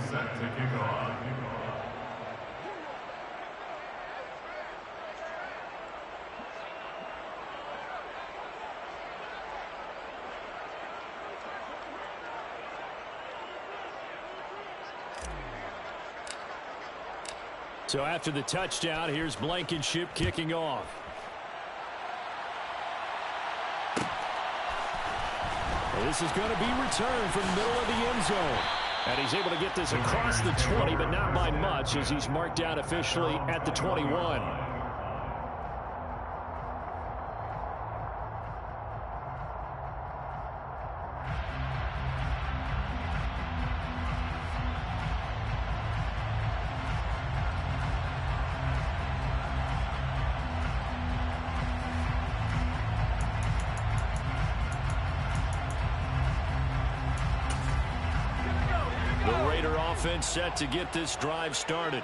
Set to kick off. So after the touchdown, here's Blankenship kicking off. This is going to be returned from the middle of the end zone. And he's able to get this across the 20, but not by much, as he's marked down officially at the 21. Offense set to get this drive started.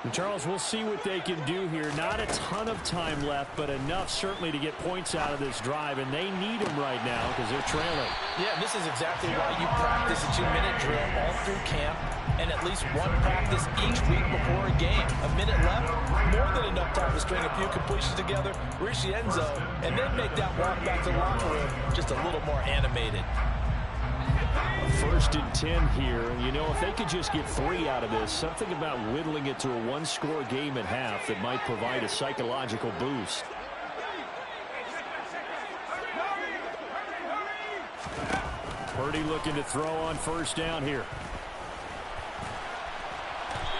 And Charles, we'll see what they can do here. Not a ton of time left, but enough certainly to get points out of this drive, and they need them right now because they're trailing. Yeah, this is exactly why you practice a 2-minute drill all through camp and at least one practice each week before a game. A minute left, more than enough time to string a few completions together, reach the end zone, and then make that walk back to the locker room just a little more animated. First and 10 here. You know, if they could just get 3 out of this, something about whittling it to a one-score game at half that might provide a psychological boost. Purdy looking to throw on first down here.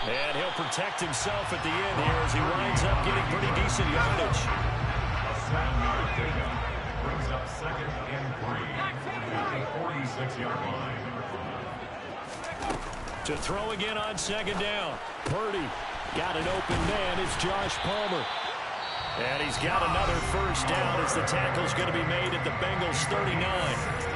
And he'll protect himself at the end here as he winds up getting pretty decent yardage. A 7-yard pickup brings up second and 3 at the 46-yard line. To throw again on second down. Purdy got an open man. It's Josh Palmer. And he's got another first down as the tackle's going to be made at the Bengals 39.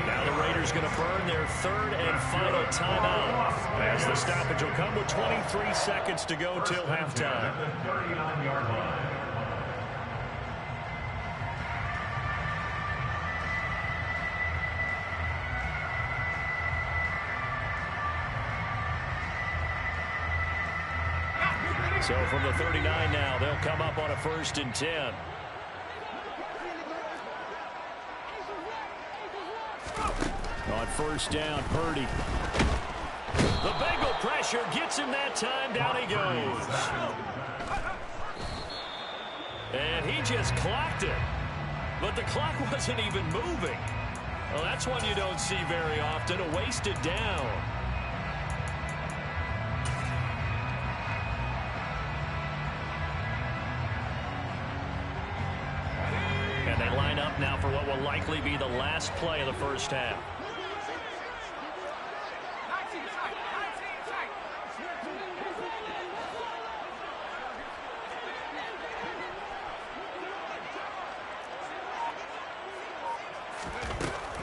Now the Raiders going to burn their third and final timeout as the stoppage will come with 23 seconds to go till halftime. 39-yard line. So from the 39 now, they'll come up on a first and 10. On first down, Purdy. The Bengal pressure gets him that time. Down he goes. And he just clocked it. But the clock wasn't even moving. Well, that's one you don't see very often, a wasted down. And they line up now for what will likely be the last play of the first half.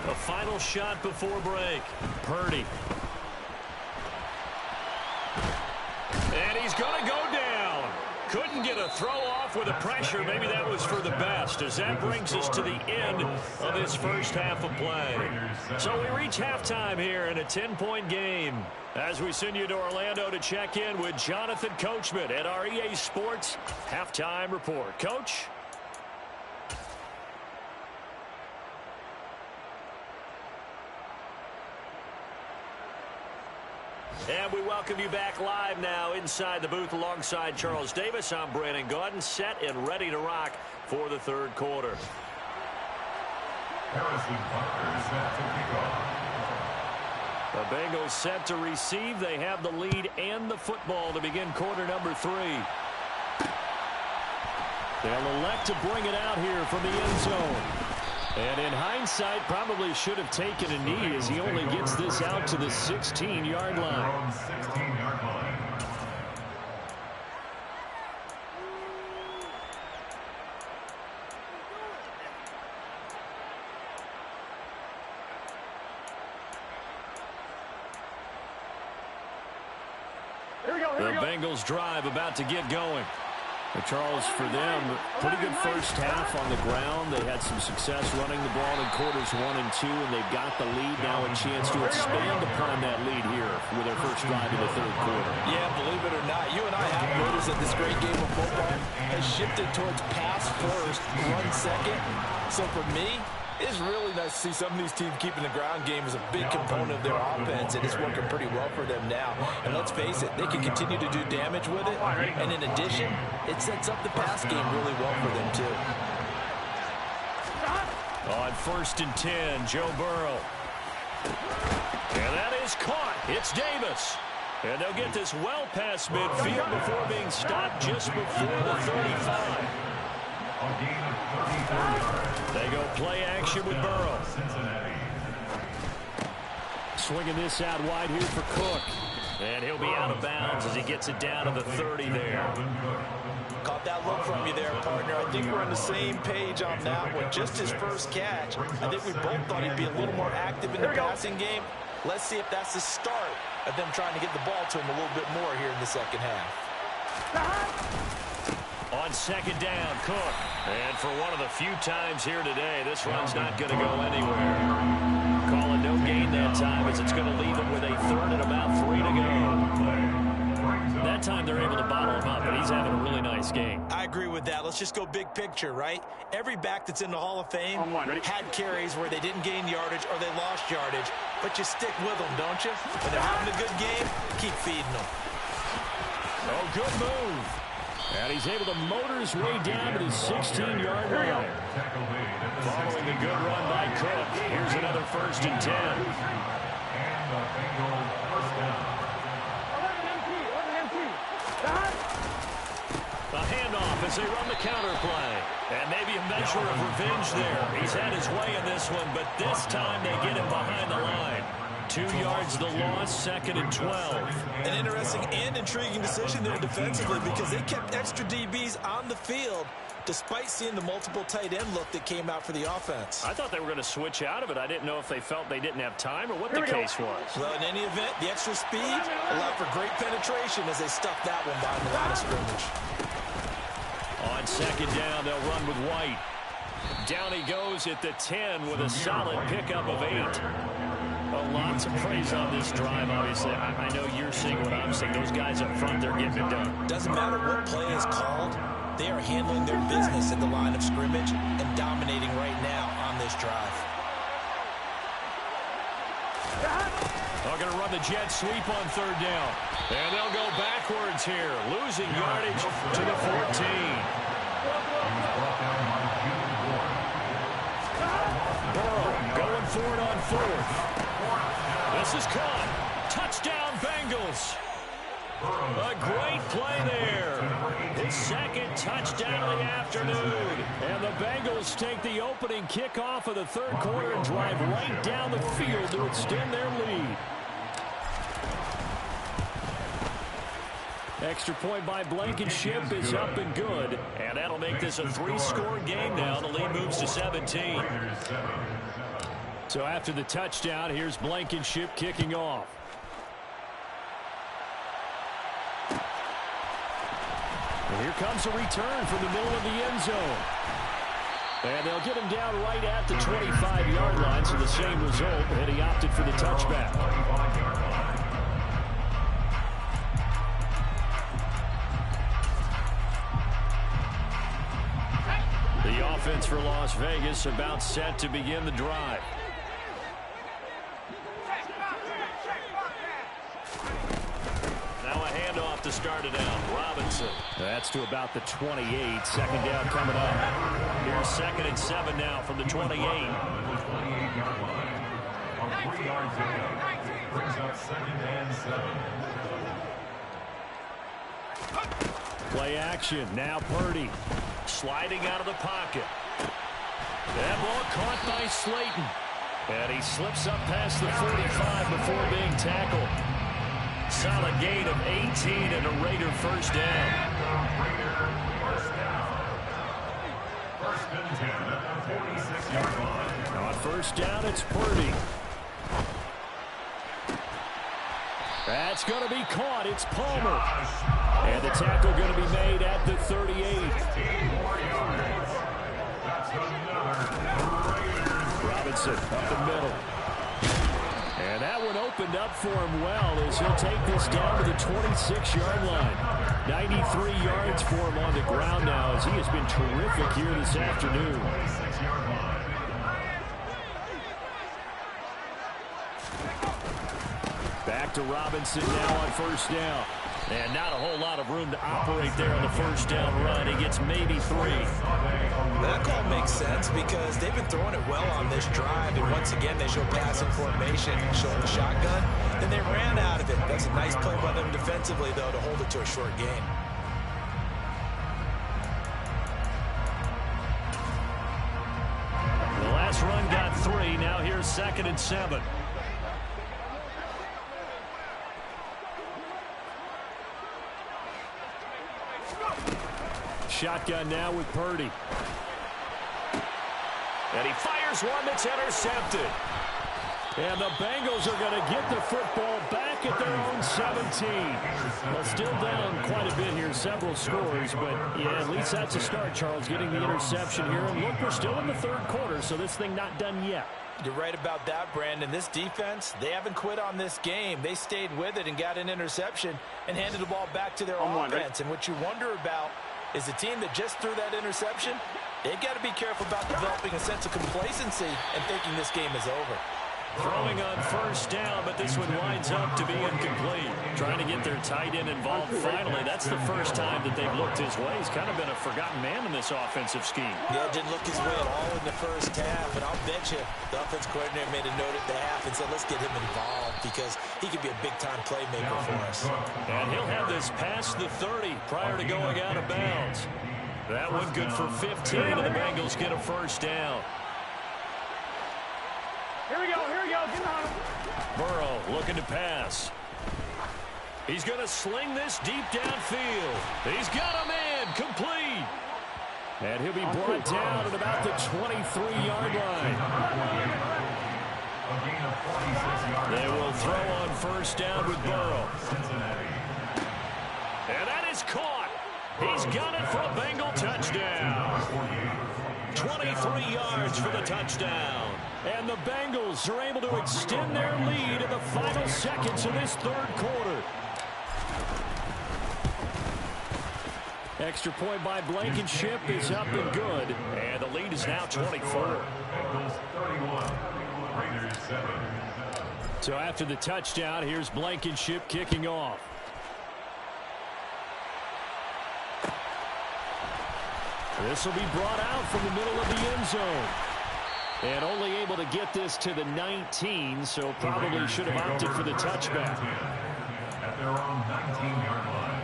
A final shot before break. Purdy. And he's going to go down. Couldn't get a throw off with the pressure. Maybe that was for the best, as that brings us to the end of this first half of play. So we reach halftime here in a 10-point game as we send you to Orlando to check in with Jonathan Coachman at our EA Sports Halftime Report. Coach? And we welcome you back live now inside the booth alongside Charles Davis. I'm Brandon Gaudin, set and ready to rock for the third quarter. Harrison Butker set to kick off. The Bengals set to receive. They have the lead and the football to begin quarter number 3. They'll elect to bring it out here from the end zone. And in hindsight, probably should have taken a knee as he only gets this out to the 16-yard line. 16-yard line. The Bengals drive about to get going. Charles, for them, pretty good first half on the ground. They had some success running the ball in quarters 1 and 2, and they've got the lead now, a chance to expand upon that lead here with their first drive in the third quarter. Yeah, believe it or not, you and I have noticed that this great game of football has shifted towards pass first, run second. So for me, it's really nice to see some of these teams keeping the ground game as a big component of their offense, and it's working pretty well for them now. And let's face it, they can continue to do damage with it, and in addition, it sets up the pass game really well for them too. On 1st and 10, Joe Burrow. And that is caught. It's Davis. And they'll get this well past midfield before being stopped just before the 35. They go play action with Burrow. Swinging this out wide here for Cook. And he'll be out of bounds as he gets it down to the 30 there. Caught that look from you there, partner. I think we're on the same page on that one. Just his first catch. I think we both thought he'd be a little more active in the passing game. Let's see if that's the start of them trying to get the ball to him a little bit more here in the second half. On 2nd down, Cook. And for one of the few times here today, this run's not going to go anywhere. Call it no gain that time as it's going to leave him with a 3rd and about 3 to go. That time they're able to bottle him up, but he's having a really nice game. I agree with that. Let's just go big picture, right? Every back that's in the Hall of Fame had carries where they didn't gain yardage or they lost yardage, but you stick with them, don't you? When they're having a good game, keep feeding them. Oh, good move. And he's able to motor his way down to the 16-yard line. Following a good run by Cook, here's another 1st and 10. And the Bengals first down. The handoff as they run the counter play. And maybe a measure of revenge there. He's had his way in this one, but this time they get him behind the line. 2 yards the loss, 2nd and 12. An interesting and intriguing decision there defensively because they kept extra DBs on the field despite seeing the multiple tight end look that came out for the offense. I thought they were going to switch out of it. I didn't know if they felt they didn't have time or what the case was. Well, in any event, the extra speed allowed for great penetration as they stuffed that one behind the line of scrimmage. On 2nd down, they'll run with White. Down he goes at the 10 with a solid pickup of 8. Lots of praise on this drive, obviously. I know you're seeing what I'm seeing. Those guys up front, they're getting it done. Doesn't matter what play is called. They are handling their business at the line of scrimmage and dominating right now on this drive. They're going to run the jet sweep on 3rd down. And they'll go backwards here, losing yardage to the 14. Burrow going for it on 4th. This is caught. Touchdown, Bengals. A great play there. His 2nd touchdown of the afternoon. And the Bengals take the opening kickoff of the 3rd quarter and drive right down the field to extend their lead. Extra point by Blankenship is up and good. And that'll make this a 3-score game now. The lead moves to 17. So after the touchdown, here's Blankenship kicking off. And here comes a return from the middle of the end zone. And they'll get him down right at the 25-yard line, so the same result, and he opted for the touchback. The offense for Las Vegas about set to begin the drive. Now a handoff to start it out. Robinson. That's to about the 28. 2nd down coming up. Here's 2nd and 7 now from the 28. 3 yards to go. Brings up 2nd and 7. Play action. Now Purdy. Sliding out of the pocket. That ball caught by Slayton. And he slips up past the 45 before being tackled. Solid gain of 18 and a Raider first down. First and 10 at the 46-yard line. On 1st down, it's Purdy. That's going to be caught. It's Palmer. And the tackle going to be made at the 38. Robinson up the middle. And that one opened up for him well as he'll take this down to the 26-yard line. 93 yards for him on the ground now as he has been terrific here this afternoon. Back to Robinson now on first down. And not a whole lot of room to operate there on the first down run. He gets maybe 3. That call makes sense because they've been throwing it well on this drive. And once again, they show passing formation, showing the shotgun. Then they ran out of it. That's a nice play by them defensively, though, to hold it to a short gain. The last run got 3. Now here's 2nd and 7. Shotgun now with Purdy. And he fires one that's intercepted. And the Bengals are going to get the football back at their own 17. Well, still down quite a bit here, several scores. But, yeah, at least that's a start, Charles, getting the interception here. And look, we're still in the third quarter, so this thing not done yet. You're right about that, Brandon. This defense, they haven't quit on this game. They stayed with it and got an interception and handed the ball back to their offense. And what you wonder about is the team that just threw that interception, they've got to be careful about developing a sense of complacency and thinking this game is over. Throwing on first down, but this one winds up to be incomplete. Trying to get their tight end involved finally. That's the first time that they've looked his way. He's kind of been a forgotten man in this offensive scheme. Yeah, it didn't look his way at all in the first half, and I'll bet you the offense coordinator made a note at the half and said, let's get him involved because he could be a big-time playmaker for us. And he'll have this past the 30 prior to going out of bounds. That one good for 15, and the Bengals get a first down. Here we go, get on him. Burrow looking to pass. He's going to sling this deep downfield. He's got a man complete. And he'll be brought down at about the 23-yard line. They will throw on first down with Burrow. And that is caught. He's got it for a Bengal touchdown. 23 yards for the touchdown. And the Bengals are able to extend their lead in the final seconds of this third quarter. Extra point by Blankenship is up and good. And the lead is now 24. So after the touchdown, here's Blankenship kicking off. This will be brought out from the middle of the end zone. And only able to get this to the 19, so probably should have opted for the touchback. At their own 19-yard line.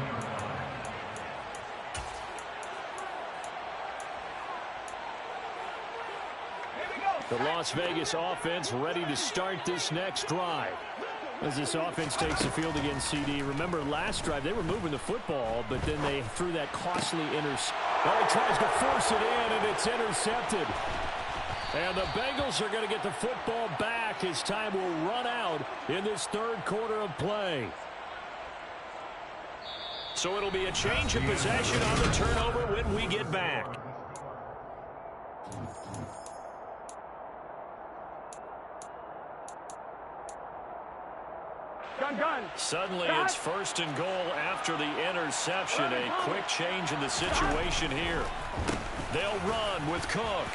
The Las Vegas offense ready to start this next drive. As this offense takes the field against CD. Remember last drive they were moving the football, but then they threw that costly interception. Well, he tries to force it in, and it's intercepted. And the Bengals are going to get the football back as time will run out in this third quarter of play. So it'll be a change of possession on the turnover when we get back. Gun. Suddenly it's first and goal after the interception. A quick change in the situation here. They'll run with Cook.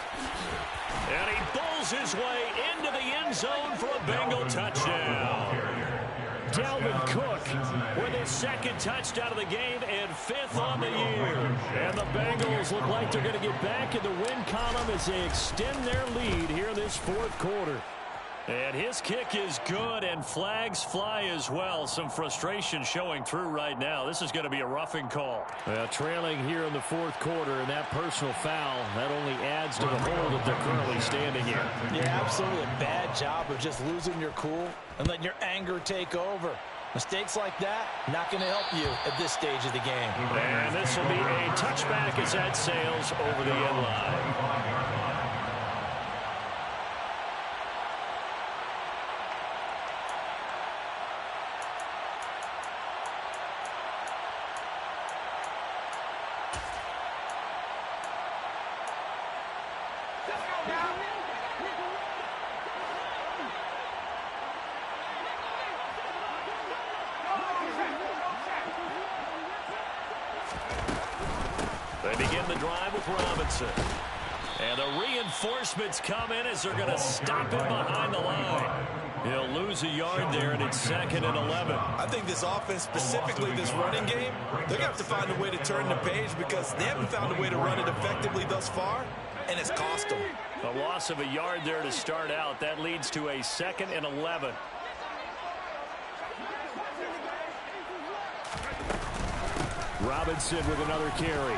And he bowls his way into the end zone for a Bengal touchdown. Dalvin Cook with his second touchdown of the game and 5th on the year. And the Bengals look like they're going to get back in the win column as they extend their lead here in this fourth quarter. And his kick is good, and flags fly as well. Some frustration showing through right now. This is going to be a roughing call. Trailing here in the fourth quarter, and that personal foul, that only adds to the hole that they're currently standing in. Yeah, absolutely a bad job of just losing your cool and letting your anger take over. Mistakes like that, not going to help you at this stage of the game. And this will be a touchback as that sails over the end line. drive with Robinson. And the reinforcements come in as they're going to stop him behind the line. He'll lose a yard there, and it's 2nd and 11. I think this offense, specifically this running game, they're going to have to find a way to turn the page because they haven't found a way to run it effectively thus far, and it's cost them. A loss of a yard there to start out. That leads to a 2nd and 11. Robinson with another carry.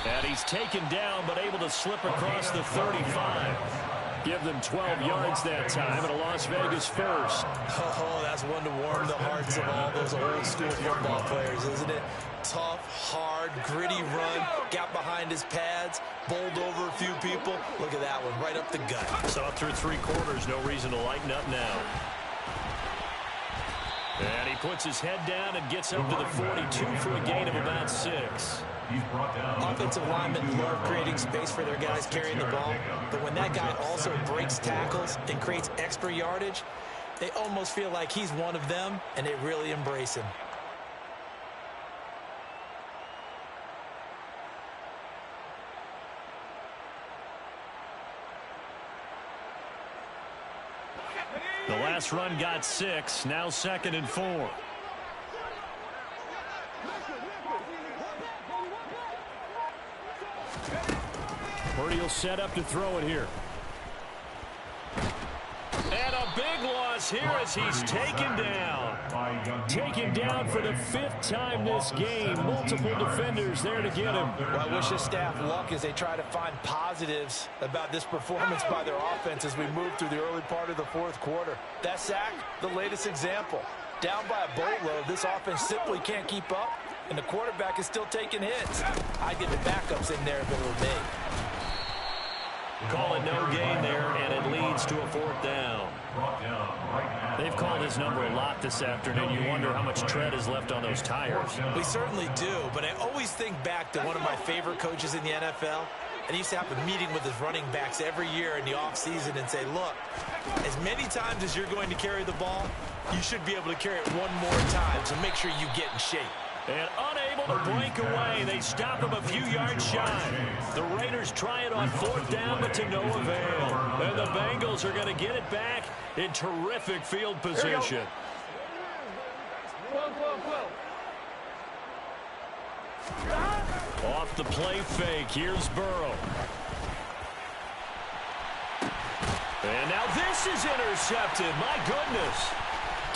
And he's taken down, but able to slip across the 35. Give them 12 yards that time, and a Las Vegas first. Oh, that's one to warm the hearts of all those old-school football players, isn't it? Tough, hard, gritty run, got behind his pads, bowled over a few people. Look at that one, right up the gut. Saw through 3 quarters, no reason to lighten up now. And he puts his head down and gets up to the 42 for a gain of about 6. Offensive linemen love creating space for their guys carrying the ball, but when that guy also breaks tackles and creates extra yardage, they almost feel like he's one of them, and they really embrace him. The last run got 6, now 2nd and 4. Purdy will set up to throw it here. And a big loss here as he's taken down. Taken down for the 5th time this game. Multiple defenders there to get him. Well, I wish his staff luck as they try to find positives about this performance by their offense as we move through the early part of the 4th quarter. That sack, the latest example. Down by a boatload, this offense simply can't keep up, and the quarterback is still taking hits. I'd get the backups in there if it were me. Call it no gain there, and it leads to a 4th down. They've called his number a lot this afternoon. You wonder how much tread is left on those tires. We certainly do, but I always think back to one of my favorite coaches in the NFL, and he used to have a meeting with his running backs every year in the offseason and say, look, as many times as you're going to carry the ball, you should be able to carry it one more time, so make sure you get in shape. And unable to break away. They stop him a few yards shy. The Raiders try it on 4th down, but to no avail. And the Bengals are going to get it back in terrific field position. Off the play fake. Here's Burrow. And now this is intercepted. My goodness.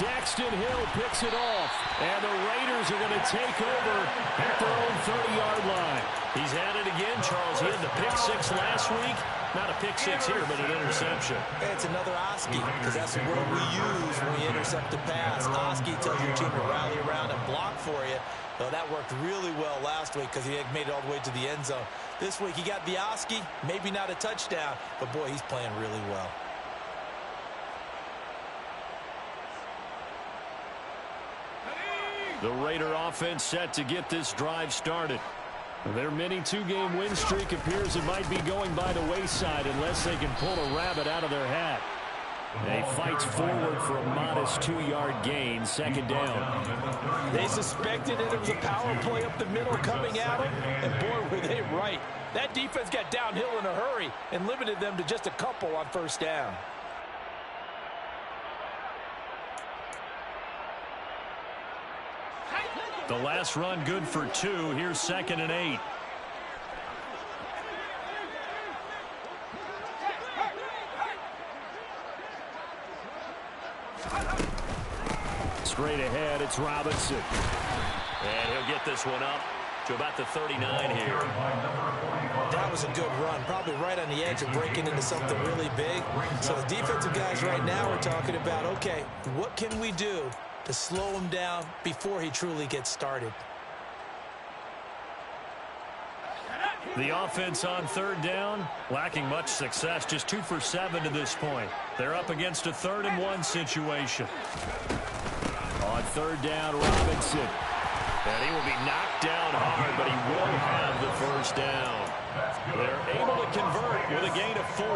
Daxton Hill picks it off, and the Raiders are going to take over at their own 30-yard line. He's had it again, Charles. He had the pick-6 last week. Not a pick-6 here, but an interception. It's another Oski, because that's the word we use when we intercept a pass. Oski tells your team to rally around and block for you. Well, that worked really well last week because he had made it all the way to the end zone. This week he got the Oski, maybe not a touchdown, but boy, he's playing really well. The Raider offense set to get this drive started. Their mini 2-game win streak appears it might be going by the wayside unless they can pull a rabbit out of their hat. He fights forward for a modest 2-yard gain, 2nd down. They suspected it was a power play up the middle coming at them, and boy, were they right. That defense got downhill in a hurry and limited them to just a couple on 1st down. The last run good for 2. Here's 2nd and 8. Straight ahead, it's Robinson. And he'll get this one up to about the 39 here. That was a good run, probably right on the edge of breaking into something really big. So the defensive guys right now are talking about, okay, what can we do to slow him down before he truly gets started? The offense on 3rd down, lacking much success, just 2 for 7 to this point. They're up against a 3rd and 1 situation. On 3rd down, Robinson. And he will be knocked down hard, but he will have the 1st down. They're able to convert with a gain of 4.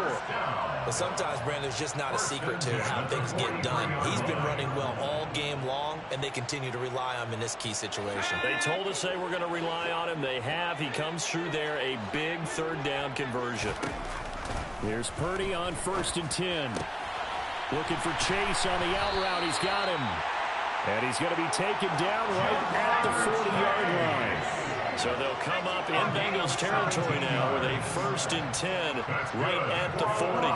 But sometimes, Brandon, there's just not a secret to how things get done. He's been running well all game long, and they continue to rely on him in this key situation. They told us they were going to rely on him. They have. He comes through there, a big third down conversion. Here's Purdy on 1st and 10. Looking for Chase on the out route. He's got him. And he's going to be taken down right at the 40-yard line. So they'll come up in Bengals territory now with a 1st and 10 right at the 40.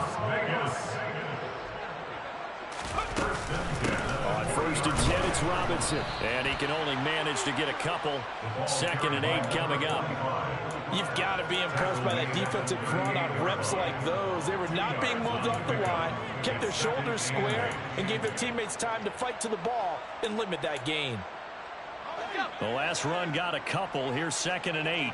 On 1st and 10, it's Robinson. And he can only manage to get a couple. 2nd and 8 coming up. You've got to be impressed by that defensive front on reps like those. They were not being moved off the line, kept their shoulders square, and gave their teammates time to fight to the ball and limit that gain. The last run got a couple. Here's 2nd and 8.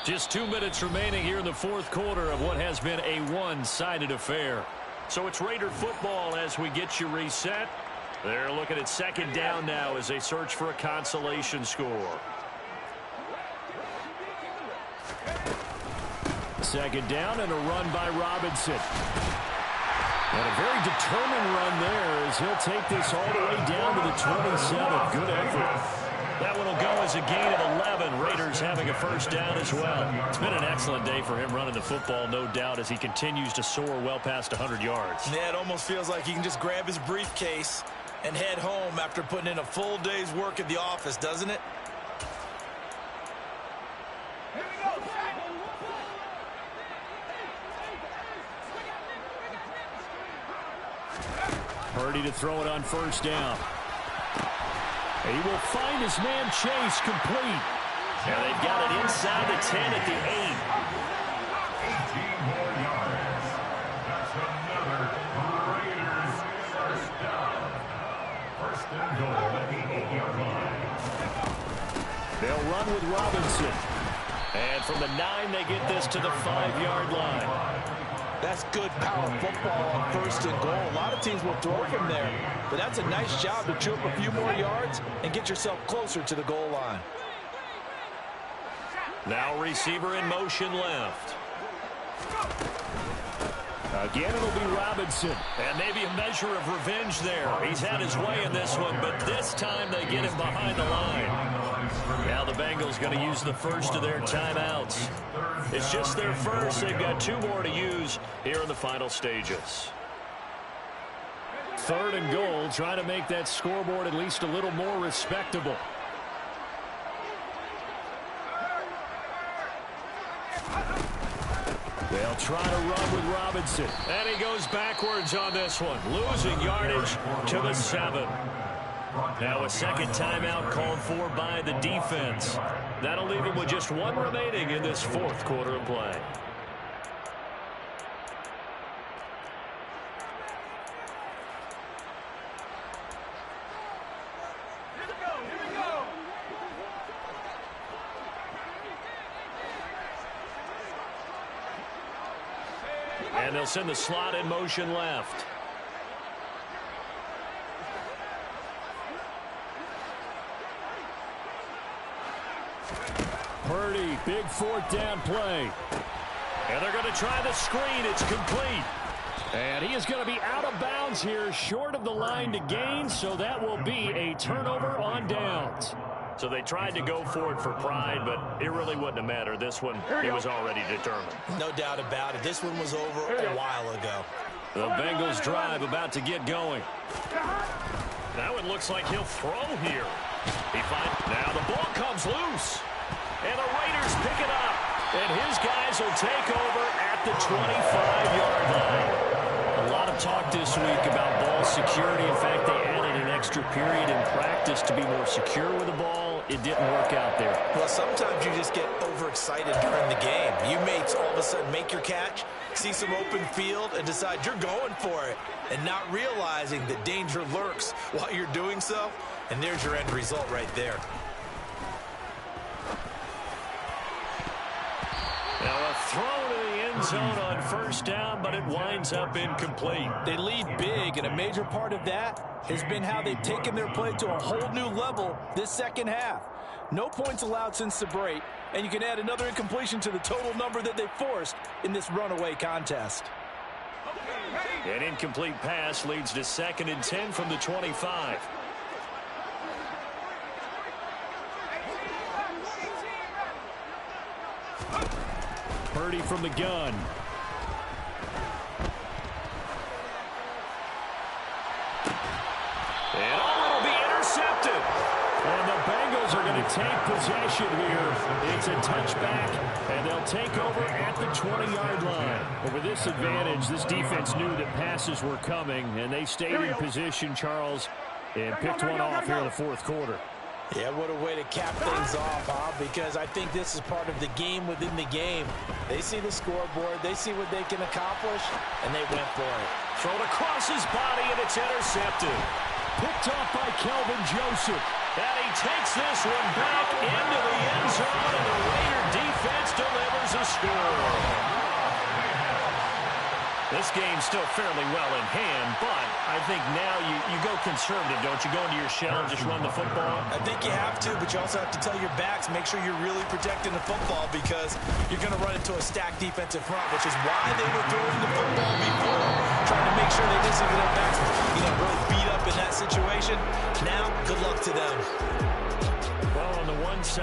Just 2 minutes remaining here in the 4th quarter of what has been a one-sided affair. So it's Raider football as we get you reset. They're looking at 2nd down now as they search for a consolation score. 2nd down and a run by Robinson. And a very determined run there as he'll take this all the way down to the 27. Good effort. That one will go as a gain of 11. Raiders having a 1st down as well. It's been an excellent day for him running the football, no doubt, as he continues to soar well past 100 yards. Yeah, it almost feels like he can just grab his briefcase and head home after putting in a full day's work at the office, doesn't it? Purdy to throw it on 1st down. He will find his man Chase complete. And they've got it inside the 10 at the 8. 18 more yards. That's another Raiders 1st down. 1st and goal at the 8-yard line. They'll run with Robinson. And from the 9, they get this to the 5-yard line. That's good power football on 1st and goal. A lot of teams will throw from there, but that's a nice job to chew up a few more yards and get yourself closer to the goal line. Now receiver in motion left. Again, it'll be Robinson. And maybe a measure of revenge there. He's had his way in this one, but this time they get him behind the line. Now the Bengals going to use the first of their timeouts. It's just their first. They've got 2 more to use here in the final stages. 3rd and goal, trying to make that scoreboard at least a little more respectable. They'll try to run with Robinson. And he goes backwards on this one, losing yardage to the 7. Now a 2nd timeout called for by the defense. That'll leave him with just 1 remaining in this 4th quarter of play. And they'll send the slot in motion left. Purdy, big 4th down play. And they're going to try the screen. It's complete. And he is going to be out of bounds here, short of the line to gain, so that will be a turnover on downs. So they tried to go for it for pride, but it really wouldn't have mattered. This one, he was already determined. No doubt about it. This one was over a while ago. The Bengals drive about to get going. Now it looks like he'll throw here. Now the ball comes loose. And the Raiders pick it up. And his guys will take over at the 25-yard line. A lot of talk this week about ball security. In fact, they added an extra period in practice to be more secure with the ball. It didn't work out there. Well, sometimes you just get overexcited during the game. You may all of a sudden make your catch, see some open field, and decide you're going for it, and not realizing that danger lurks while you're doing so. And there's your end result right there. Now a throw to the end zone on 1st down, but it winds up incomplete. They lead big, and a major part of that has been how they've taken their play to a whole new level this 2nd half. No points allowed since the break, and you can add another incompletion to the total number that they forced in this runaway contest. Okay, ready? An incomplete pass leads to 2nd and 10 from the 25. Purdy from the gun. And it'll be intercepted. And the Bengals are going to take possession here. It's a touchback, and they'll take over at the 20-yard line. But with this advantage, this defense knew that passes were coming, and they stayed in position, Charles, and picked one off here in the fourth quarter. Yeah, what a way to cap things off, huh? Because I think this is part of the game within the game. They see the scoreboard, they see what they can accomplish, and they went for it. Thrown across his body, and it's intercepted. Picked off by Kelvin Joseph. And he takes this one back into the end zone, and the Raider defense delivers a score. This game's still fairly well in hand, but I think now you go conservative, don't you? Go into your shell and just run the football? I think you have to, but you also have to tell your backs, make sure you're really protecting the football because you're going to run into a stacked defensive front, which is why they were throwing the football before, trying to make sure they didn't get their backs, really beat up in that situation. Now, good luck to them. Well, on the one side.